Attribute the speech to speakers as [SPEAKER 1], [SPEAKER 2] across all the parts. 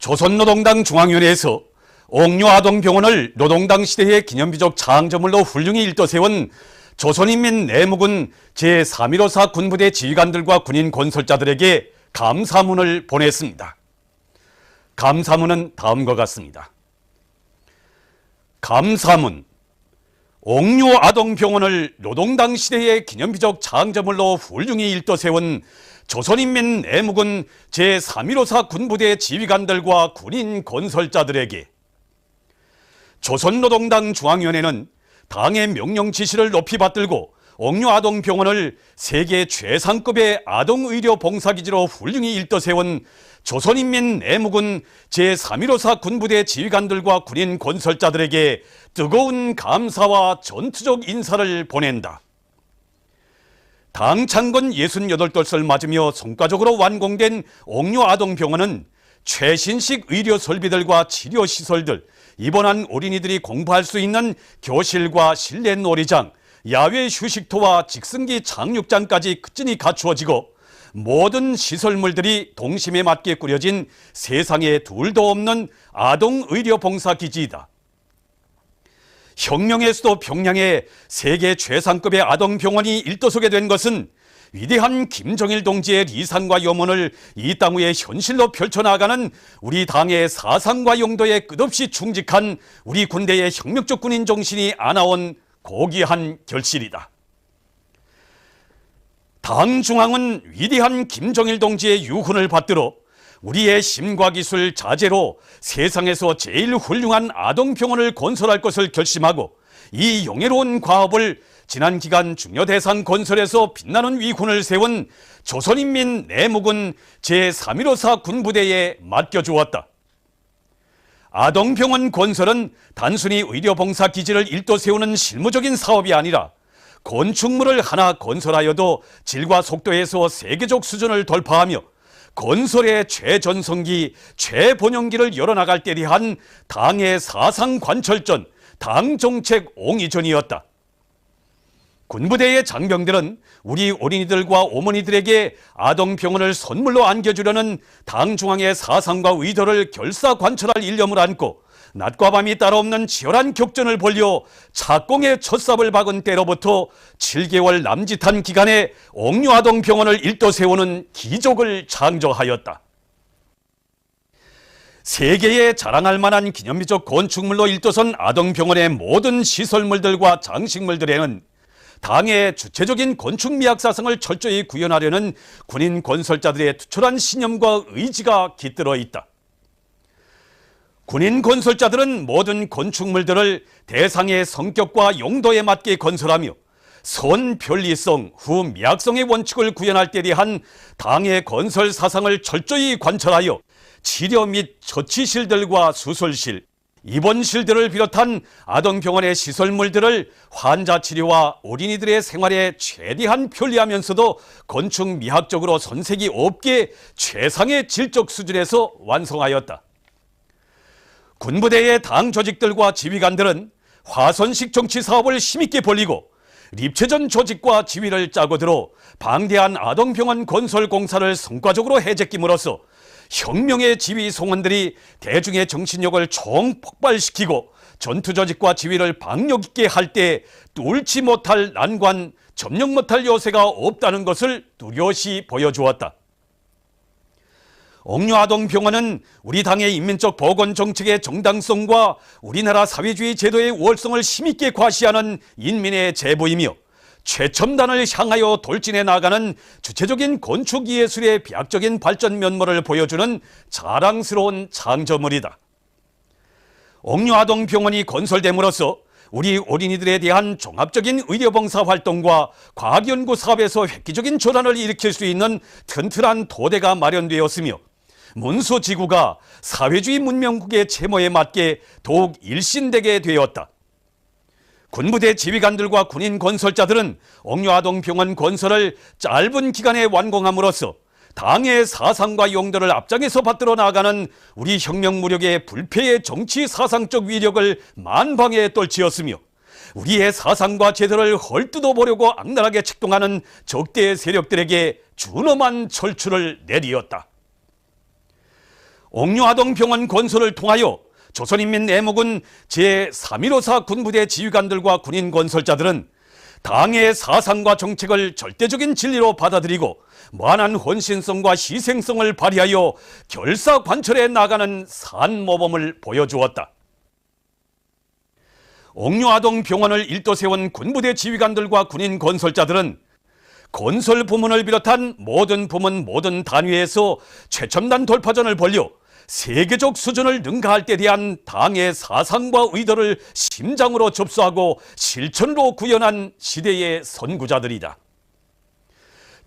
[SPEAKER 1] 조선노동당 중앙위원회에서 옥류아동병원을 노동당 시대의 기념비적 장저물로 훌륭히 일떠세운 조선인민 내무군 제3.154 군부대 지휘관들과 군인 건설자들에게 감사문을 보냈습니다. 감사문은 다음과 같습니다. 감사문. 옥류아동병원을 노동당 시대의 기념비적 장저물로 훌륭히 일떠세운 조선인민 내무군 제3.154 군부대 지휘관들과 군인 건설자들에게 조선노동당 중앙위원회는 당의 명령 지시를 높이 받들고 옥류아동병원을 세계 최상급의 아동의료 봉사기지로 훌륭히 일떠세운 조선인민 내무군 제3.154 군부대 지휘관들과 군인 건설자들에게 뜨거운 감사와 전투적 인사를 보낸다. 당 창건 68돌을 맞으며 성과적으로 완공된 옥류아동병원은 최신식 의료 설비들과 치료시설들, 입원한 어린이들이 공부할 수 있는 교실과 실내 놀이장, 야외 휴식터와 직승기 착륙장까지 끝진히 갖추어지고 모든 시설물들이 동심에 맞게 꾸려진 세상에 둘도 없는 아동의료봉사기지이다. 혁명의 수도 평양에 세계 최상급의 아동병원이 일떠서게 된 것은 위대한 김정일 동지의 리상과 염원을 이 땅 위에 현실로 펼쳐나가는 우리 당의 사상과 용도에 끝없이 충직한 우리 군대의 혁명적 군인 정신이 안아온 고귀한 결실이다. 당 중앙은 위대한 김정일 동지의 유훈을 받들어 우리의 심과 기술 자재로 세상에서 제일 훌륭한 아동병원을 건설할 것을 결심하고 이 영예로운 과업을 지난 기간 중요대상 건설에서 빛나는 위훈을 세운 조선인민 내무군 제3.154 군부대에 맡겨주었다. 아동병원 건설은 단순히 의료봉사기지를 일도 세우는 실무적인 사업이 아니라 건축물을 하나 건설하여도 질과 속도에서 세계적 수준을 돌파하며 건설의 최전성기, 최번영기를 열어나갈 때 대한 당의 사상관철전, 당정책 옹이전이었다. 군부대의 장병들은 우리 어린이들과 어머니들에게 아동병원을 선물로 안겨주려는 당 중앙의 사상과 의도를 결사관철할 일념을 안고 낮과 밤이 따로 없는 치열한 격전을 벌여 착공의 첫삽을 박은 때로부터 7개월 남짓한 기간에 옥류아동병원을 일도 세우는 기적을 창조하였다. 세계에 자랑할 만한 기념비적 건축물로 일도선 아동병원의 모든 시설물들과 장식물들에는 당의 주체적인 건축미학사상을 철저히 구현하려는 군인 건설자들의 투철한 신념과 의지가 깃들어 있다. 군인 건설자들은 모든 건축물들을 대상의 성격과 용도에 맞게 건설하며 선 편리성, 후 미학성의 원칙을 구현할 때 대한 당의 건설 사상을 철저히 관철하여 치료 및 처치실들과 수술실, 입원실들을 비롯한 아동병원의 시설물들을 환자 치료와 어린이들의 생활에 최대한 편리하면서도 건축 미학적으로 손색이 없게 최상의 질적 수준에서 완성하였다. 군부대의 당 조직들과 지휘관들은 화선식 정치 사업을 힘있게 벌리고 립체전 조직과 지휘를 짜고 들어 방대한 아동병원 건설 공사를 성과적으로 해제낌으로써 혁명의 지휘 송원들이 대중의 정신력을 총폭발시키고 전투 조직과 지휘를 박력 있게 할 때 뚫지 못할 난관, 점령 못할 요새가 없다는 것을 뚜렷이 보여주었다. 옥류아동병원은 우리 당의 인민적 보건 정책의 정당성과 우리나라 사회주의 제도의 우월성을 힘있게 과시하는 인민의 제보이며 최첨단을 향하여 돌진해 나가는 주체적인 건축 예술의 비약적인 발전 면모를 보여주는 자랑스러운 창조물이다. 옥류아동병원이 건설됨으로써 우리 어린이들에 대한 종합적인 의료봉사 활동과 과학연구 사업에서 획기적인 전환을 일으킬 수 있는 튼튼한 토대가 마련되었으며 문서지구가 사회주의 문명국의 채모에 맞게 더욱 일신되게 되었다. 군부대 지휘관들과 군인 건설자들은 옥류아동병원 건설을 짧은 기간에 완공함으로써 당의 사상과 용도를 앞장에서 받들어 나가는 우리 혁명 무력의 불패의 정치 사상적 위력을 만방에 떨치었으며 우리의 사상과 제도를 헐뜯어 보려고 악랄하게 책동하는 적대 세력들에게 준엄한 철출을 내리었다. 옥류아동병원 건설을 통하여 조선인민애목은 제3.15사 군부대 지휘관들과 군인 건설자들은 당의 사상과 정책을 절대적인 진리로 받아들이고 무한한 헌신성과 희생성을 발휘하여 결사관철해 나가는 산모범을 보여주었다. 옥류아동병원을 일도 세운 군부대 지휘관들과 군인 건설자들은 건설 부문을 비롯한 모든 부문 모든 단위에서 최첨단 돌파전을 벌여 세계적 수준을 능가할 때 대한 당의 사상과 의도를 심장으로 접수하고 실천으로 구현한 시대의 선구자들이다.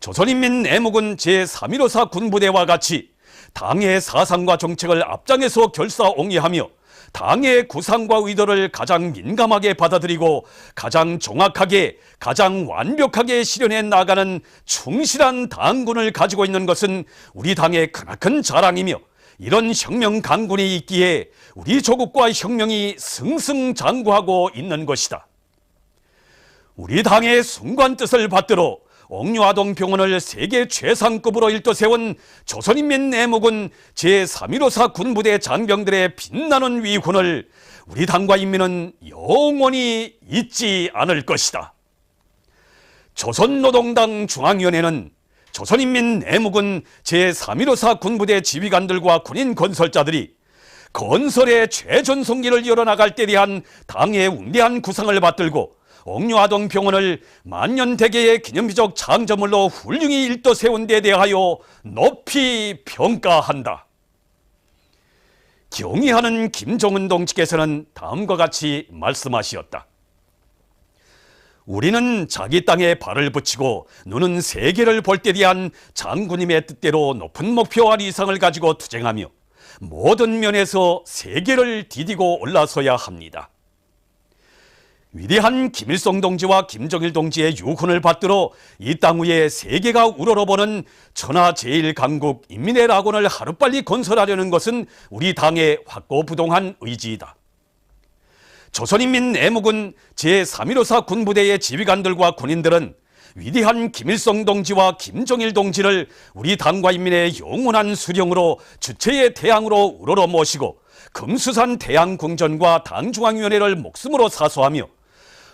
[SPEAKER 1] 조선인민애목은 제3.15사 군부대와 같이 당의 사상과 정책을 앞장에서 결사옹위하며 당의 구상과 의도를 가장 민감하게 받아들이고 가장 정확하게 가장 완벽하게 실현해 나가는 충실한 당군을 가지고 있는 것은 우리 당의 크나큰 자랑이며, 이런 혁명 강군이 있기에 우리 조국과 혁명이 승승장구하고 있는 것이다. 우리 당의 숭고한 뜻을 받들어 옥류아동병원을 세계 최상급으로 일도 세운 조선인민애목은 제3.15사 군부대 장병들의 빛나는 위훈을 우리 당과 인민은 영원히 잊지 않을 것이다. 조선노동당 중앙위원회는 조선인민애목은 제3.15사 군부대 지휘관들과 군인 건설자들이 건설의 최전성기를 이뤄나갈 때 대한 당의 웅대한 구상을 받들고 옥류아동병원을 만년대계의 기념비적 창조물로 훌륭히 일도 세운 데 대하여 높이 평가한다. 경의하는 김정은 동지께서는 다음과 같이 말씀하시었다. 우리는 자기 땅에 발을 붙이고 눈은 세계를 볼 때 대한 장군님의 뜻대로 높은 목표와 이상을 가지고 투쟁하며 모든 면에서 세계를 디디고 올라서야 합니다. 위대한 김일성 동지와 김정일 동지의 유훈을 받들어 이 땅 위에 세계가 우러러보는 천하제일강국 인민의 낙원을 하루빨리 건설하려는 것은 우리 당의 확고부동한 의지이다. 조선인민애목은 제3.15사 군부대의 지휘관들과 군인들은 위대한 김일성 동지와 김정일 동지를 우리 당과 인민의 영원한 수령으로 주체의 태양으로 우러러 모시고 금수산 태양궁전과 당중앙위원회를 목숨으로 사수하며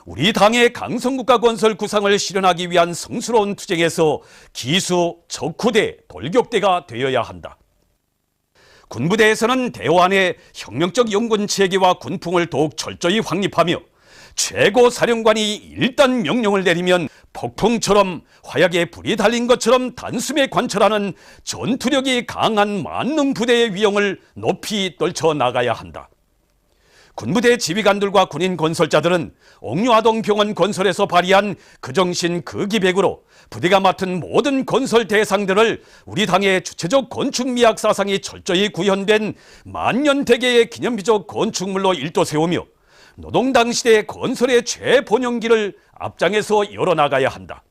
[SPEAKER 1] 우리 당의 강성국가 건설 구상을 실현하기 위한 성스러운 투쟁에서 기수, 척후대, 돌격대가 되어야 한다. 군부대에서는 대환의 혁명적 연군 체계와 군풍을 더욱 철저히 확립하며 최고 사령관이 일단 명령을 내리면 폭풍처럼 화약에 불이 달린 것처럼 단숨에 관철하는 전투력이 강한 만능 부대의 위용을 높이 떨쳐나가야 한다. 군부대 지휘관들과 군인 건설자들은 옥류아동병원 건설에서 발휘한 그 정신 그 기백으로 부대가 맡은 모든 건설 대상들을 우리 당의 주체적 건축미학 사상이 철저히 구현된 만년대계의 기념비적 건축물로 일도 세우며 노동당 시대 건설의 최본영기를 앞장에서 열어나가야 한다.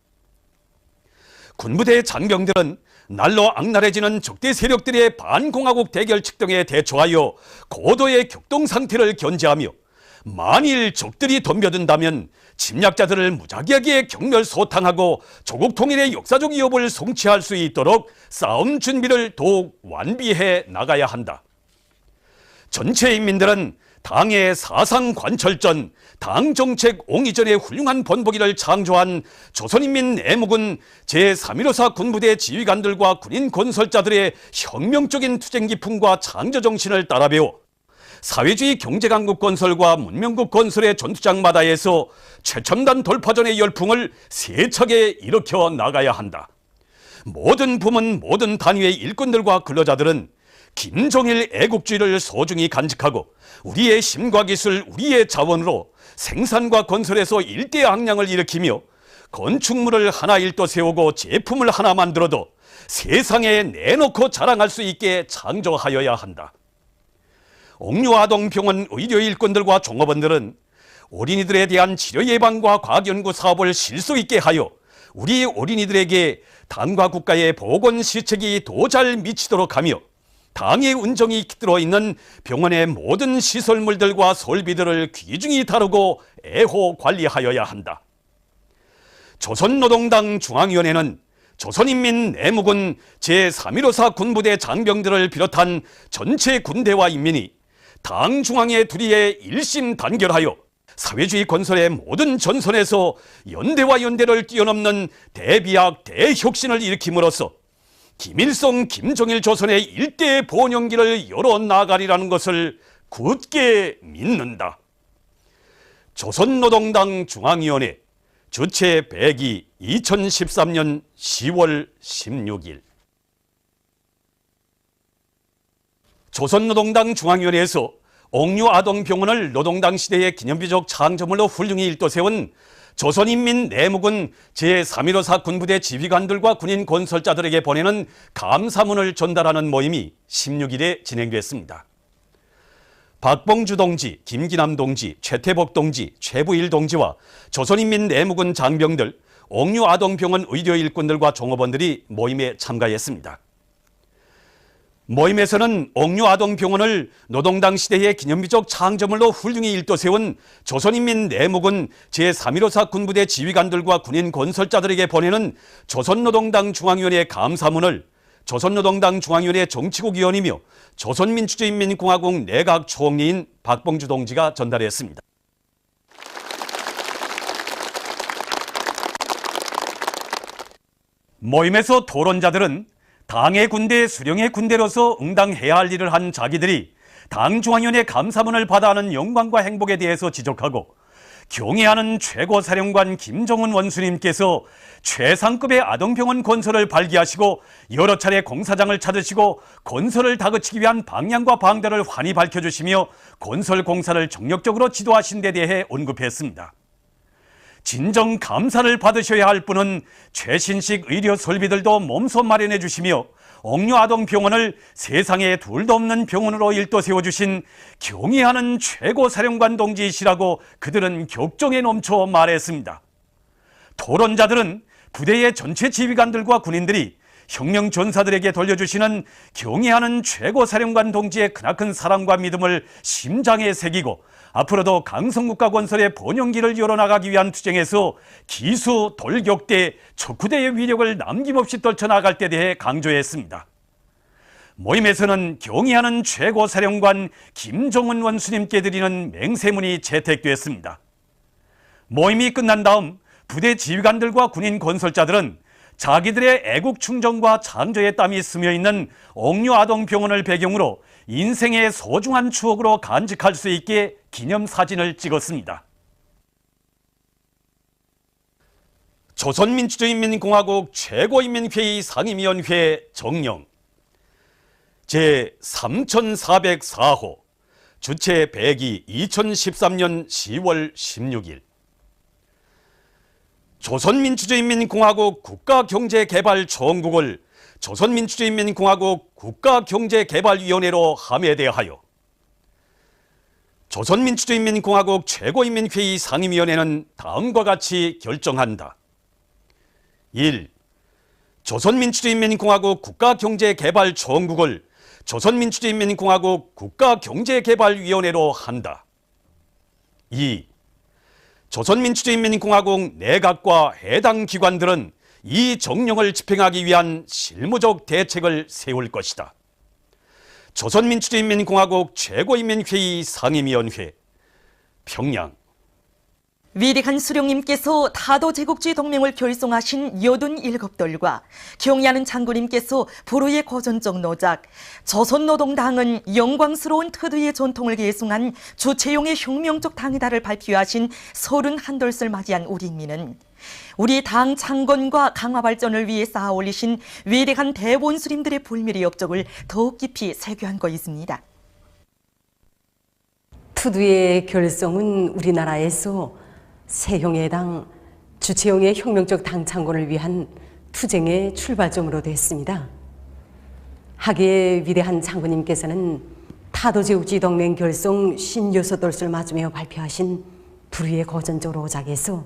[SPEAKER 1] 군부대 장병들은 날로 악랄해지는 적대 세력들의 반공화국 대결측 등에 대처하여 고도의 격동 상태를 견제하며 만일 적들이 덤벼든다면 침략자들을 무작위하게 경멸소탕하고 조국 통일의 역사적 위협을 성취할 수 있도록 싸움 준비를 더욱 완비해 나가야 한다. 전체 인민들은 당의 사상관철전, 당정책 옹이전의 훌륭한 본보기를 창조한 조선인민애목은 제3.15사 군부대 지휘관들과 군인 건설자들의 혁명적인 투쟁 기풍과 창조정신을 따라배워 사회주의 경제강국 건설과 문명국 건설의 전투장마다에서 최첨단 돌파전의 열풍을 세차게 일으켜 나가야 한다. 모든 부문 모든 단위의 일꾼들과 근로자들은 김정일 애국주의를 소중히 간직하고 우리의 힘과 기술, 우리의 자원으로 생산과 건설에서 일대 악량을 일으키며 건축물을 하나 일도 세우고 제품을 하나 만들어도 세상에 내놓고 자랑할 수 있게 창조하여야 한다. 옥류아동병원 의료일꾼들과 종업원들은 어린이들에 대한 치료 예방과 과학연구 사업을 실수 있게 하여 우리 어린이들에게 당과 국가의 보건시책이 더 잘 미치도록 하며 당의 운정이 깃들어 있는 병원의 모든 시설물들과 설비들을 귀중히 다루고 애호 관리하여야 한다. 조선노동당 중앙위원회는 조선인민 내무군 제3.154 군부대 장병들을 비롯한 전체 군대와 인민이 당 중앙의 두리에 일심단결하여 사회주의 건설의 모든 전선에서 연대와 연대를 뛰어넘는 대비약 대혁신을 일으킴으로써 김일성, 김정일 조선의 일대 번영기를 열어나가리라는 것을 굳게 믿는다. 조선노동당 중앙위원회 주최 100기 2013년 10월 16일. 조선노동당 중앙위원회에서 옥류아동병원을 노동당 시대의 기념비적 창조물로 훌륭히 일도세운 조선인민 내무군 제3.154 군부대 지휘관들과 군인 건설자들에게 보내는 감사문을 전달하는 모임이 16일에 진행됐습니다. 박봉주 동지, 김기남 동지, 최태복 동지, 최부일 동지와 조선인민 내무군 장병들, 옥류아동병원 의료 일꾼들과 종업원들이 모임에 참가했습니다. 모임에서는 옥류아동병원을 노동당 시대의 기념비적 창조물로 훌륭히 일도세운 조선인민 내무군 제3.154 군부대 지휘관들과 군인 건설자들에게 보내는 조선노동당 중앙위원회 감사문을 조선노동당 중앙위원회 정치국 위원이며 조선민주주의인민공화국 내각 총리인 박봉주 동지가 전달했습니다. 모임에서 토론자들은 당의 군대, 수령의 군대로서 응당해야 할 일을 한 자기들이 당 중앙위원회 감사문을 받아 하는 영광과 행복에 대해서 지적하고 경애하는 최고사령관 김정은 원수님께서 최상급의 아동병원 건설을 발기하시고 여러 차례 공사장을 찾으시고 건설을 다그치기 위한 방향과 방대를 환히 밝혀주시며 건설 공사를 정력적으로 지도하신 데 대해 언급했습니다. 진정 감사를 받으셔야 할 분은 최신식 의료 설비들도 몸소 마련해 주시며 옥류아동병원을 세상에 둘도 없는 병원으로 일도 세워주신 경애하는 최고사령관 동지이시라고 그들은 격정에 넘쳐 말했습니다. 토론자들은 부대의 전체 지휘관들과 군인들이 혁명 전사들에게 돌려주시는 경애하는 최고사령관 동지의 크나큰 사랑과 믿음을 심장에 새기고 앞으로도 강성국가 건설의 번영기를 열어나가기 위한 투쟁에서 기수, 돌격대, 척후대의 위력을 남김없이 떨쳐나갈 때 대해 강조했습니다. 모임에서는 경애하는 최고사령관 김정은 원수님께 드리는 맹세문이 채택됐습니다. 모임이 끝난 다음 부대 지휘관들과 군인 건설자들은 자기들의 애국 충정과 창조의 땀이 스며있는 옥류아동병원을 배경으로 인생의 소중한 추억으로 간직할 수 있게 기념사진을 찍었습니다. 조선민주주의인민공화국 최고인민회의 상임위원회 정령 제3404호 주최 100기 2013년 10월 16일 조선민주주의인민공화국 국가경제개발총국을 조선민주주의인민공화국 국가경제개발위원회로 함에 대하여 조선민주주의인민공화국 최고인민회의 상임위원회는 다음과 같이 결정한다. 1. 조선민주주의인민공화국 국가경제개발총국을 조선민주주의인민공화국 국가경제개발위원회로 한다. 2. 조선민주주의인민공화국 내각과 해당 기관들은 이 정령을 집행하기 위한 실무적 대책을 세울 것이다. 조선민주주의인민공화국 최고인민회의 상임위원회 평양.
[SPEAKER 2] 위대한 수령님께서 타도 제국주의 동맹을 결성하신 여든 일곱돌과 경애하는 장군님께서 불후의 고전적 노작, 조선노동당은 영광스러운 특유의 전통을 계승한 주체용의 혁명적 당이다를 발표하신 31돌을 맞이한 우리 인민은 우리 당 창건과 강화 발전을 위해 쌓아 올리신 위대한 대본수님들의 불멸의 업적을 더욱 깊이 세교한 것입니다.
[SPEAKER 3] 투두의 결성은 우리나라에서 세형의 당, 주체형의 혁명적 당 창건을 위한 투쟁의 출발점으로 됐습니다. 하계의 위대한 장군님께서는 타도제국주의 동맹 결성 56돌을 맞으며 발표하신 불후의 고전적 로작에서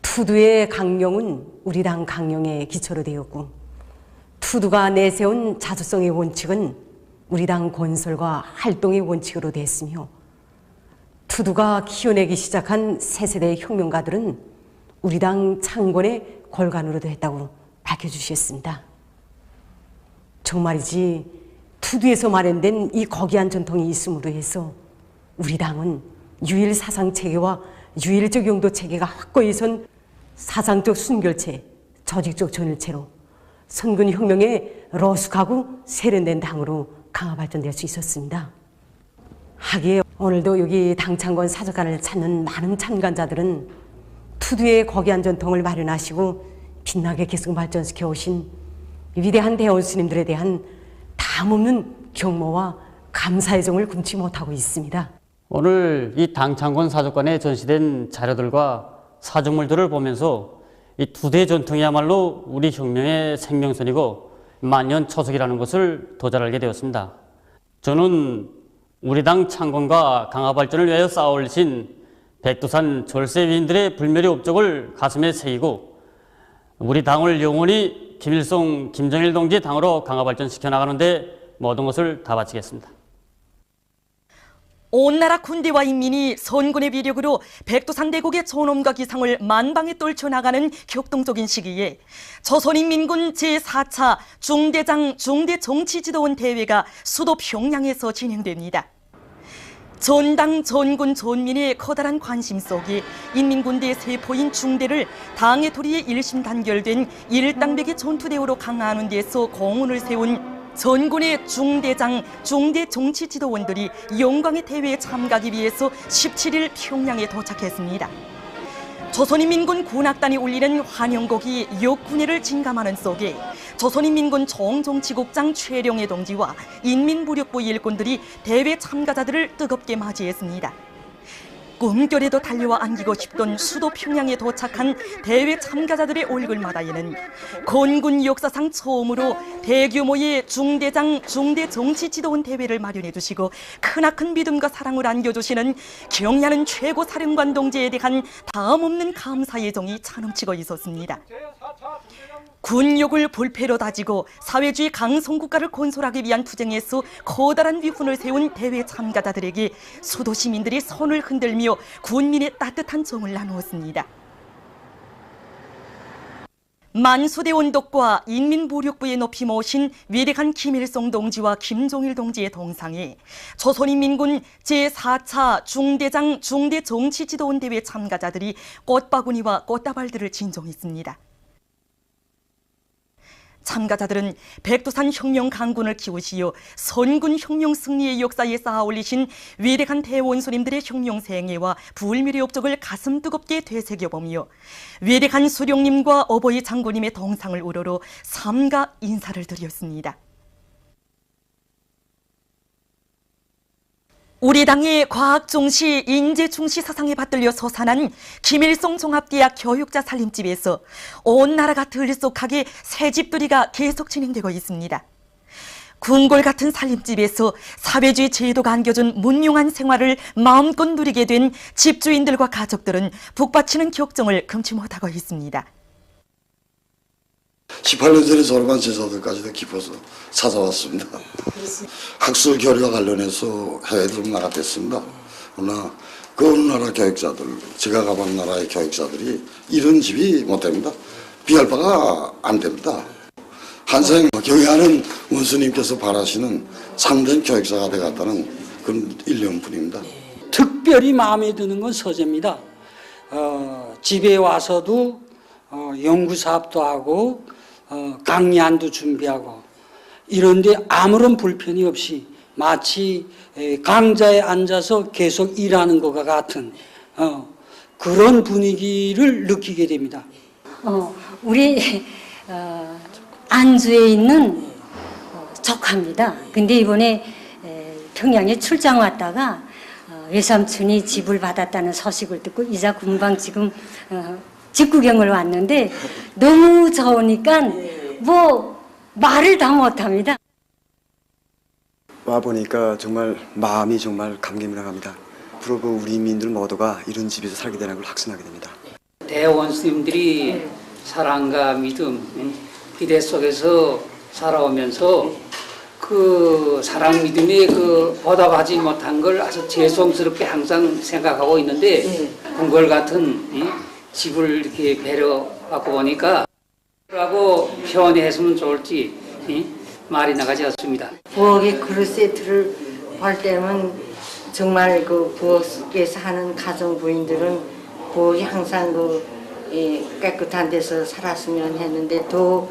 [SPEAKER 3] 투두의 강령은 우리 당 강령의 기초로 되었고 투두가 내세운 자주성의 원칙은 우리 당 건설과 활동의 원칙으로 됐으며 투두가 키워내기 시작한 새세대의 혁명가들은 우리 당 창건의 골간으로도 했다고 밝혔습니다. 밝혀주셨습니다. 정말이지 투두에서 마련된 이 거기한 전통이 있음으로 해서 우리 당은 유일 사상 체계와 유일적 용도 체계가 확고히 선 사상적 순결체, 조직적 전일체로 선군 혁명에 러숙하고 세련된 당으로 강화 발전될 수 있었습니다. 하기에 오늘도 여기 당창건 사적관을 찾는 많은 참관자들은 투두의 거기한 전통을 마련하시고 빛나게 계속 발전시켜 오신 위대한 대원 스님들에 대한 담없는 경모와 감사의 정을 금치 못하고 있습니다.
[SPEAKER 4] 오늘 이 당창건 사적관에 전시된 자료들과 사정물들을 보면서 이 투대 전통이야말로 우리 혁명의 생명선이고 만년초석이라는 것을 더 잘 알게 되었습니다. 저는 우리 당 창건과 강화 발전을 위하여 쌓아올리신 백두산 졸세위인들의 불멸의 업적을 가슴에 새기고 우리 당을 영원히 김일성, 김정일 동지의 당으로 강화 발전시켜 나가는데 모든 것을 다 바치겠습니다.
[SPEAKER 2] 온 나라 군대와 인민이 선군의 위력으로 백두산 대국의 존엄과 기상을 만방에 떨쳐나가는 격동적인 시기에 조선인민군 제4차 중대장 중대정치지도원 대회가 수도 평양에서 진행됩니다. 전당, 전군, 전민의 커다란 관심 속에 인민군대의 세포인 중대를 당의 도리에 일심단결된 일당백의 전투대우로 강화하는 데서 공헌을 세운 전군의 중대장, 중대정치지도원들이 영광의 대회에 참가하기 위해서 17일 평양에 도착했습니다. 조선인민군 군악단이 울리는 환영곡이 역군회를 진감하는 속에 조선인민군 총정치국장 최령해 동지와 인민무력부 일꾼들이 대회 참가자들을 뜨겁게 맞이했습니다. 꿈결에도 달려와 안기고 싶던 수도 평양에 도착한 대회 참가자들의 얼굴마다에는 건군 역사상 처음으로 대규모의 중대장, 중대정치지도원 대회를 마련해 주시고 크나큰 믿음과 사랑을 안겨주시는 경야는 최고 사령관 동지에 대한 다음없는 감사의 정이 차넘치고 있었습니다. 군욕을 볼패로 다지고 사회주의 강성국가를 건설하기 위한 투쟁에서 커다란 위훈을 세운 대회 참가자들에게 수도 시민들이 손을 흔들며 군민의 따뜻한 정을 나누었습니다. 만수대 원독과 인민무력부에 높이 모신 위대한 김일성 동지와 김종일 동지의 동상에 조선인민군 제4차 중대장 중대정치지도원 대회 참가자들이 꽃바구니와 꽃다발들을 진정했습니다. 참가자들은 백두산 혁명 강군을 키우시어 선군 혁명 승리의 역사에 쌓아올리신 위대한 대원수님들의 혁명 생애와 불멸의 업적을 가슴 뜨겁게 되새겨보며 위대한 수령님과 어버이 장군님의 동상을 우러러 삼가 인사를 드렸습니다. 우리 당의 과학중시, 인재중시 사상에 받들려 솟아난 김일성 종합대학 교육자 살림집에서 온 나라가 들썩하게 새집들이가 계속 진행되고 있습니다. 궁궐 같은 살림집에서 사회주의 제도가 안겨준 문명한 생활을 마음껏 누리게 된 집주인들과 가족들은 북받치는 격정을 금치 못하고 있습니다.
[SPEAKER 5] 18년 전에 졸업한 제자들까지도 깊어서 찾아왔습니다. 학술 교류와 관련해서 해외에 좀 나갔댔습니다. 그러나 그 어느 나라 교육자들, 제가 가본 나라의 교육자들이 이런 집이 못 됩니다. 비할 바가 안 됩니다. 한생 경애하는 원수님께서 바라시는 참된 교육자가 되겠다는 그런 일념뿐입니다.
[SPEAKER 6] 특별히 마음에 드는 건 서재입니다. 집에 와서도 연구사업도 하고 강의안도 준비하고 이런데 아무런 불편이 없이 마치 강자에 앉아서 계속 일하는 것과 같은 그런 분위기를 느끼게 됩니다.
[SPEAKER 7] 우리 안주에 있는 조카입니다. 근데 이번에 평양에 출장 왔다가 외삼촌이 집을 받았다는 소식을 듣고 이자 금방 지금 집구경을 왔는데 너무 좋으니까 뭐 말을 다 못합니다.
[SPEAKER 8] 와보니까 정말 마음이 정말 감개무량합니다. 앞으로 우리 인민들 모두가 이런 집에서 살게 되는 걸 확신하게 됩니다.
[SPEAKER 6] 대원 스님들이 사랑과 믿음, 기대 속에서 살아오면서 그 사랑 믿음에 그 보답하지 못한 걸 아주 죄송스럽게 항상 생각하고 있는데 궁궐 같은 집을 이렇게 배려받고 보니까 라고 표현했으면 좋을지 말이 나가지 않습니다.
[SPEAKER 9] 부엌의 그릇 세트를 할 때는 정말 그 부엌에서 하는 가정 부인들은 부엌이 항상 깨끗한 데서 살았으면 했는데 더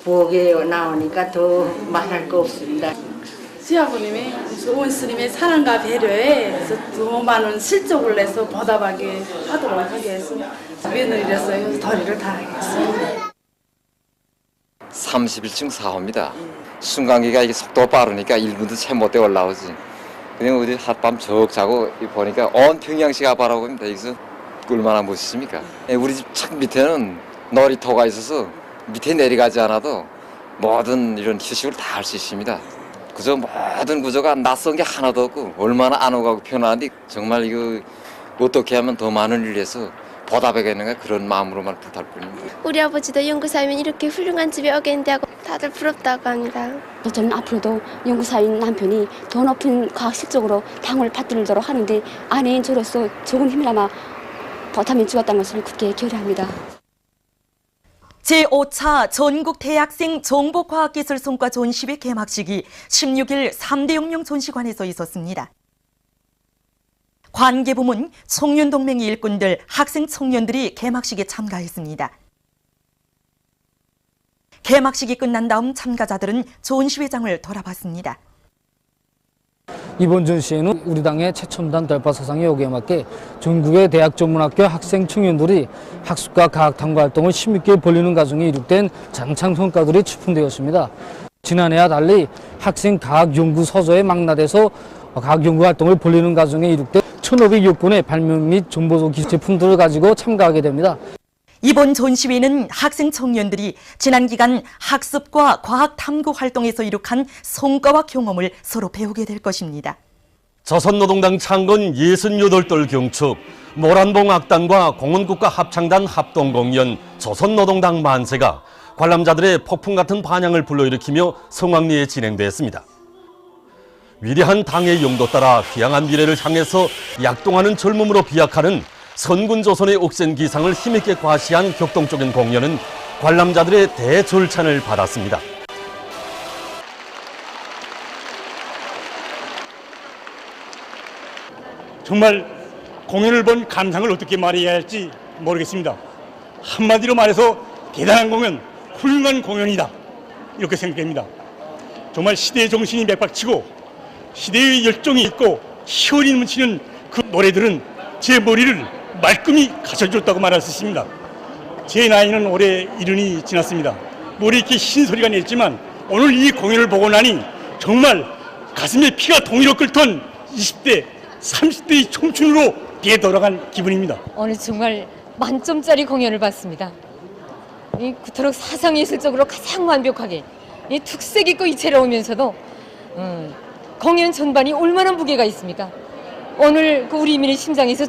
[SPEAKER 9] 부엌에 나오니까 더 말할 거 없습니다.
[SPEAKER 10] 시아버님의 좋은 스님의 사랑과 배려에 더 많은 실적을 내서 보답하게 하도록 하게 해서 며느리로서 도리를 다하겠습니다.
[SPEAKER 11] 31층 4호입니다. 순간기가 이게 속도가 빠르니까 1분도 채 못 돼 올라오지. 그냥 어디 핫밤 적 자고 보니까 온 평양시가 바라보입니다. 여기서 얼마나 멋있습니까? 우리 집 척 밑에는 놀이터가 있어서 밑에 내려가지 않아도 모든 이런 휴식을 다 할 수 있습니다. 그저 모든 구조가 낯선 게 하나도 없고 얼마나 안오가고 편안한데 정말 이거 어떻게 하면 더 많은 일을 해서 보답하겠는가 그런 마음으로만 부탁할 뿐입니다.
[SPEAKER 12] 우리 아버지도 연구사이면 이렇게 훌륭한 집에 오겠는데 하고 다들 부럽다고 합니다.
[SPEAKER 13] 저는 앞으로도 연구사인 남편이 더 높은 과학 실적으로 당을 받들도록 하는데 아내인 저로서 조금 힘이나마 보탬이 주었다는 것을 굳게 결의합니다.
[SPEAKER 2] 제5차 전국 대학생 정보과학기술 성과 전시회 개막식이 16일 3대 영령 전시관에서 있었습니다. 관계부문, 청년동맹 일꾼들, 학생 청년들이 개막식에 참가했습니다. 개막식이 끝난 다음 참가자들은 전시회장을 돌아봤습니다.
[SPEAKER 14] 이번 전시회는 우리 당의 최첨단 돌파 사상의 요구에 맞게 전국의 대학 전문학교 학생 청년들이 학술과 과학 탐구 활동을 힘있게 벌이는 과정에 이룩된 장창 성과들이 출품되었습니다. 지난해와 달리 학생 과학 연구 서적에 망라돼서 과학 연구 활동을 벌이는 과정에 이룩된 1,500여 건의 발명 및 정보소 기술 제품들을 가지고 참가하게 됩니다.
[SPEAKER 2] 이번 전시회는 학생 청년들이 지난 기간 학습과 과학 탐구 활동에서 이룩한 성과와 경험을 서로 배우게 될 것입니다.
[SPEAKER 1] 조선노동당 창건 68돌 경축, 모란봉 악단과 공원국가 합창단 합동공연 조선노동당 만세가 관람자들의 폭풍 같은 반향을 불러일으키며 성황리에 진행됐습니다. 위대한 당의 용도 따라 귀향한 미래를 향해서 약동하는 젊음으로 비약하는 선군조선의 옥센 기상을 힘있게 과시한 격동적인 공연은 관람자들의 대절찬을 받았습니다.
[SPEAKER 15] 정말 공연을 본 감상을 어떻게 말해야 할지 모르겠습니다. 한마디로 말해서 대단한 공연, 훌륭한 공연이다 이렇게 생각됩니다. 정말 시대의 정신이 맥박치고 시대의 열정이 있고 희열이 넘치는 그 노래들은 제 머리를 말끔히 가져줬다고 말할 수 있습니다. 제 나이는 올해 70이 지났습니다. 머리 이렇게 흰 소리가 냈지만 오늘 이 공연을 보고 나니 정말 가슴에 피가 동이로 끓던 20대, 30대의 청춘으로 되돌아간 기분입니다.
[SPEAKER 16] 오늘 정말 만점짜리 공연을 봤습니다. 그토록 사상예술적으로 가장 완벽하게 특색 있고 이채로우면서도 공연 전반이 얼마나 무게가 있습니까? 오늘 우리 인민의 심장에서